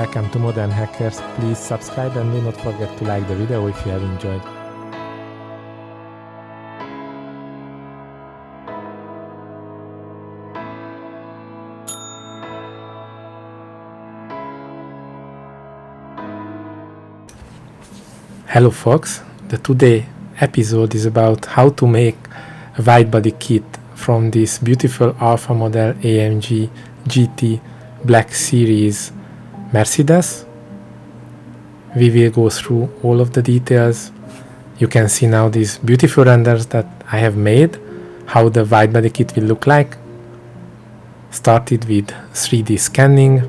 Welcome to Modern Hackers. Please subscribe and do not forget to like the video if you have enjoyed. Hello folks, the today episode is about how to make a widebody kit from this beautiful Alpha model AMG GT Black Series Mercedes. We will go through all of the details. You can see now these beautiful renders that I have made, how the widebody kit will look like. Started with 3D scanning.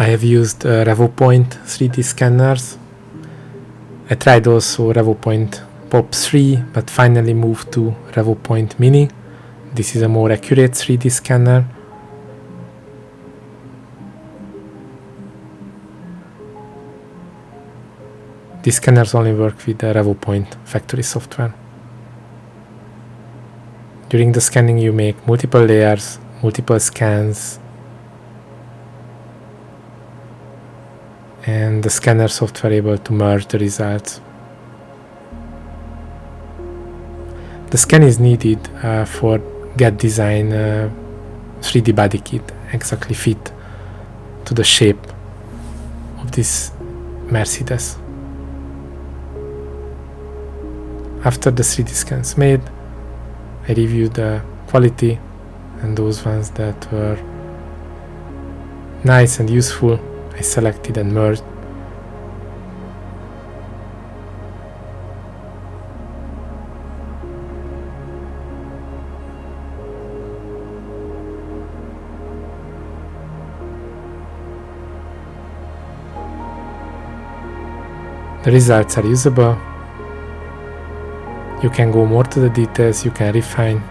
I have used RevoPoint 3D scanners. I tried also RevoPoint Pop 3, but finally moved to RevoPoint Mini. This is a more accurate 3D scanner. These scanners only work with the RevoPoint factory software. During the scanning you make multiple layers, multiple scans, and the scanner software able to merge the results. The scan is needed for get design 3D body kit exactly fit to the shape of this Mercedes. After the 3D scans made, I reviewed the quality and those ones that were nice and useful I selected and merged. The results are usable. You can go more to the details, you can refine.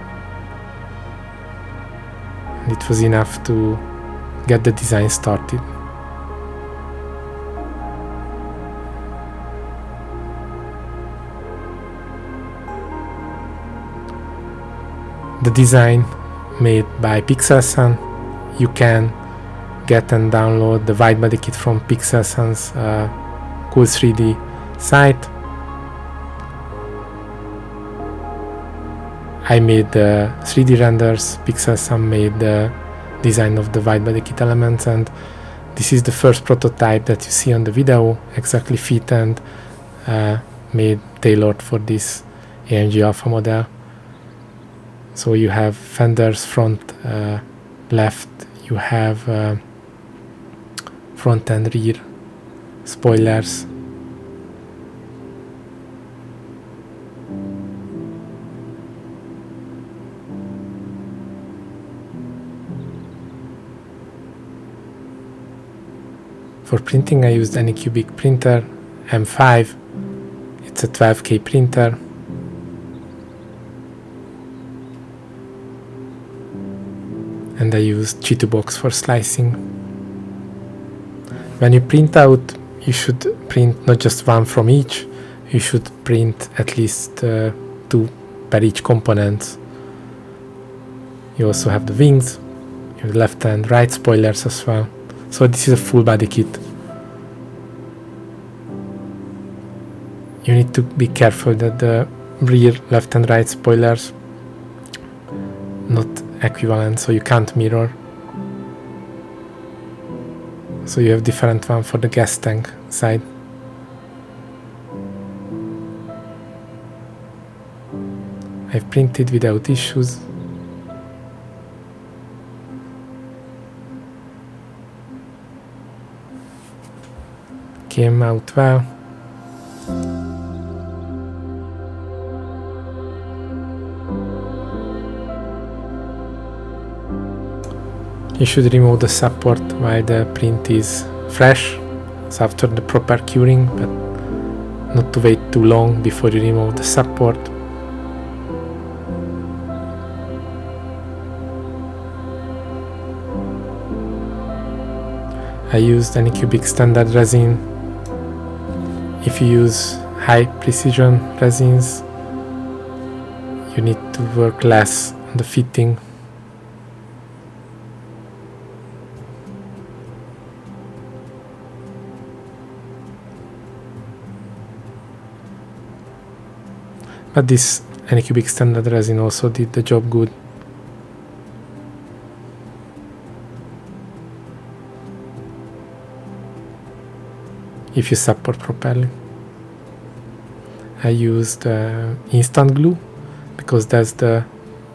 And it was enough to get the design started. The design made by PixelSun. You can get and download the widebody kit from PixelSun's cool 3D site. I made the 3D renders, PixelSun made the design of the widebody kit elements, and this is the first prototype that you see on the video, exactly fit and made tailored for this AMG Alpha model. So you have fenders front left, you have front and rear spoilers. For printing I used Anycubic printer M5. It's a 12K printer. And I used G2Box for slicing. When you print out, you should print not just one from each, you should print at least 2 per each component. You also have the wings, you have left and right spoilers as well. So this is a full body kit. You need to be careful that the rear left and right spoilers not equivalent, so you can't mirror. So you have different one for the gas tank side. I've printed without issues. Came out well. You should remove the support while the print is fresh, so after the proper curing, but not to wait too long before you remove the support. I used Anycubic standard resin. If you use high precision resins, you need to work less on the fitting. But this Anycubic standard resin also did the job good. If you support properly. I used instant glue because that's the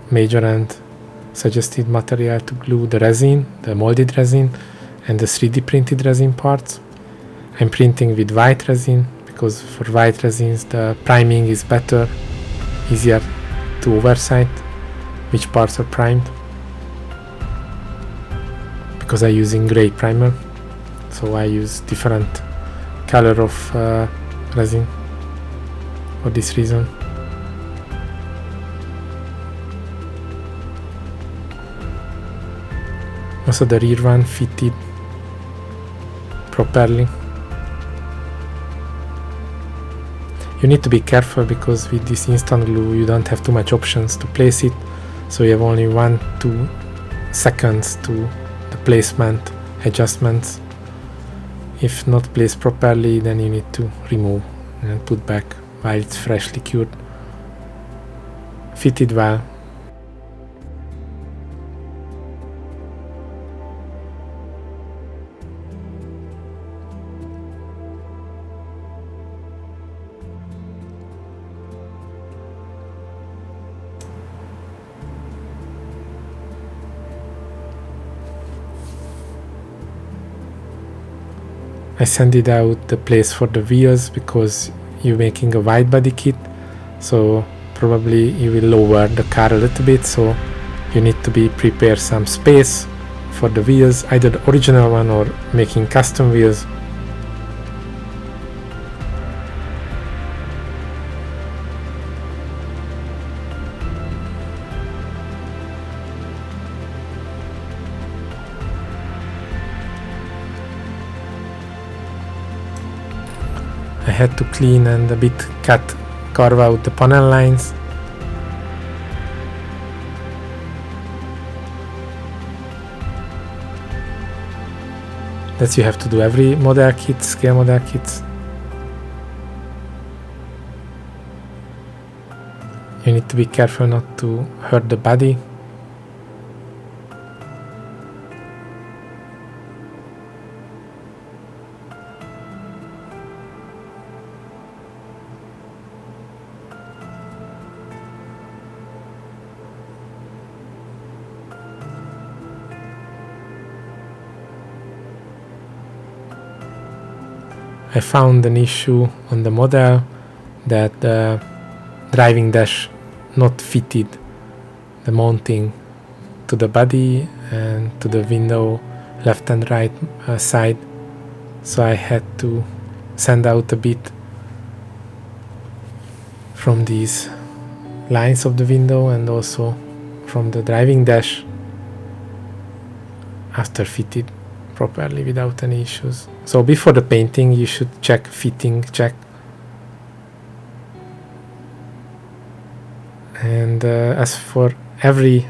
major and suggested material to glue the resin, the molded resin, and the 3D printed resin parts. I'm printing with white resin because for white resins the priming is better, easier to oversight which parts are primed, because I'm using gray primer, so I use different color of resin for this reason. Also the rear one fitted properly. You need to be careful because with this instant glue you don't have too much options to place it, so you have only 1-2 seconds to the placement adjustments. If not placed properly, then you need to remove and put back while it's freshly cured. Fitted well. I sanded out the place for the wheels because you're making a wide body kit, so probably you will lower the car a little bit, so you need to prepare some space for the wheels, either the original one or making custom wheels. I had to clean and a bit carve out the panel lines. That you have to do every model kit, scale model kits. You need to be careful not to hurt the body. I found an issue on the model that the driving dash not fitted the mounting to the body and to the window left and right side, so I had to sand out a bit from these lines of the window and also from the driving dash after fitted properly without any issues. So before the painting you should check fitting check, and as for every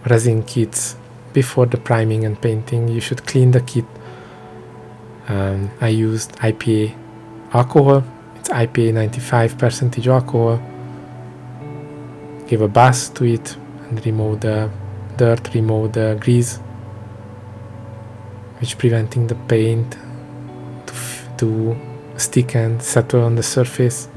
resin kits, before the priming and painting you should clean the kit. I used IPA alcohol, it's IPA 95% alcohol, give a bath to it and remove the dirt, remove the grease, which preventing the paint to stick and settle on the surface.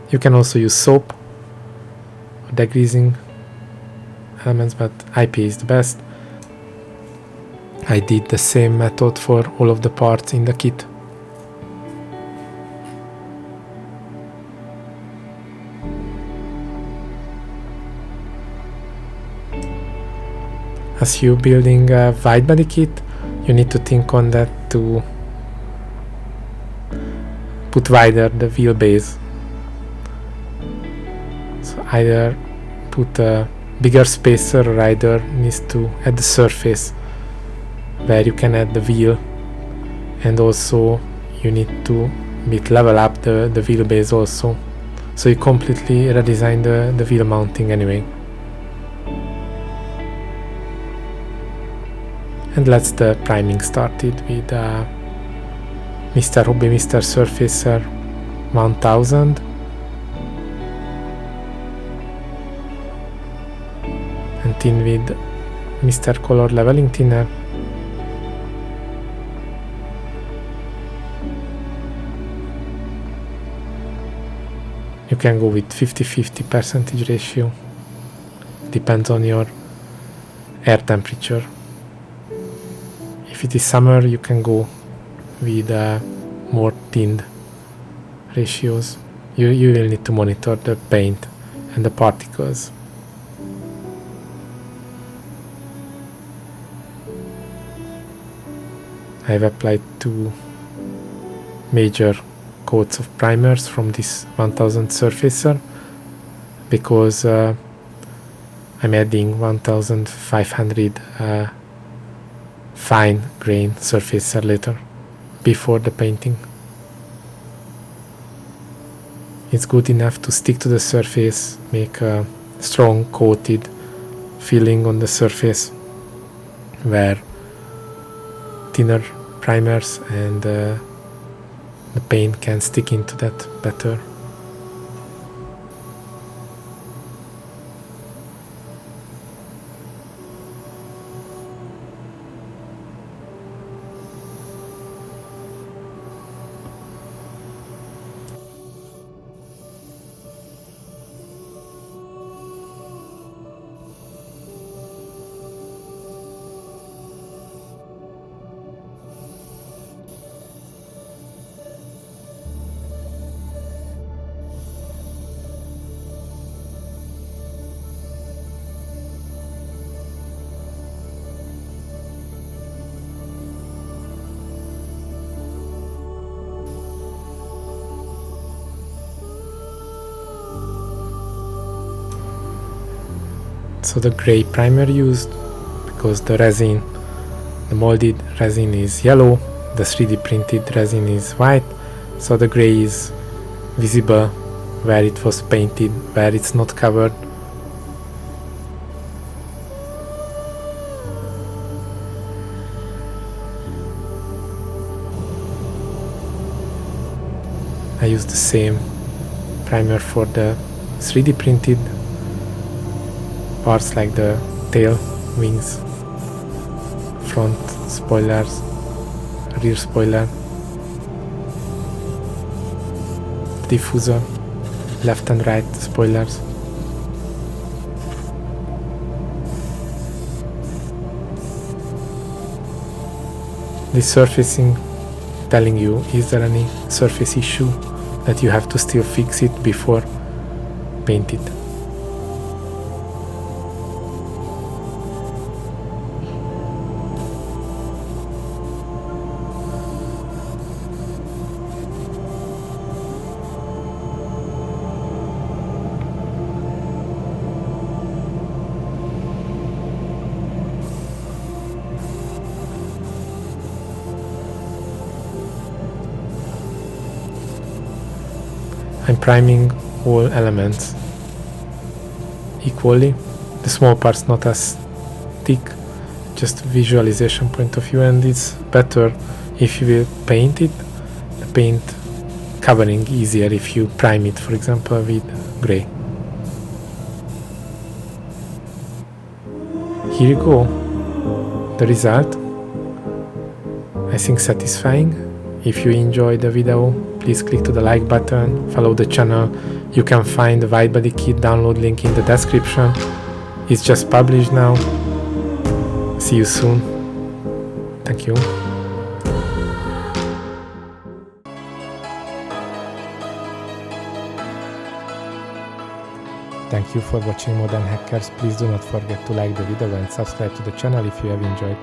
You can also use soap or degreasing elements, but IPA is the best. I did the same method for all of the parts in the kit. As you're building a wide body kit, you need to think on that to put wider the wheelbase. So either put a bigger spacer or either needs to add the surface where you can add the wheel, and also you need to level up the wheelbase also. So you completely redesign the wheel mounting anyway. And let's the priming started with Mr. Hobby Mr. Surfacer 1000. And thin with Mr. Color Leveling Thinner. You can go with 50-50 percentage ratio. Depends on your air temperature. If it is summer, you can go with more thinned ratios. You will need to monitor the paint and the particles. I have applied 2 major coats of primers from this 1000 surfacer because I'm adding 1500 fine grain surfacer later before the painting. It's good enough to stick to the surface, make a strong coated feeling on the surface where thinner primers and the paint can stick into that better. So the gray primer used because the resin, the molded resin is yellow, the 3D printed resin is white, so the gray is visible where it was painted, where it's not covered. I use the same primer for the 3D printed parts like the tail, wings, front spoilers, rear spoiler, diffuser, left and right spoilers. This surfacing telling you is there any surface issue that you have to still fix it before paint it. I'm priming all elements equally. The small parts not as thick, just visualization point of view, and it's better if you will paint it, the paint covering easier if you prime it, for example, with gray. Here you go, the result. I think satisfying. If you enjoyed the video, please click to the like button, follow the channel. You can find the Widebody kit download link in the description. It's just published now. See you soon. Thank you. Thank you for watching Modern Hackers. Please do not forget to like the video and subscribe to the channel if you have enjoyed.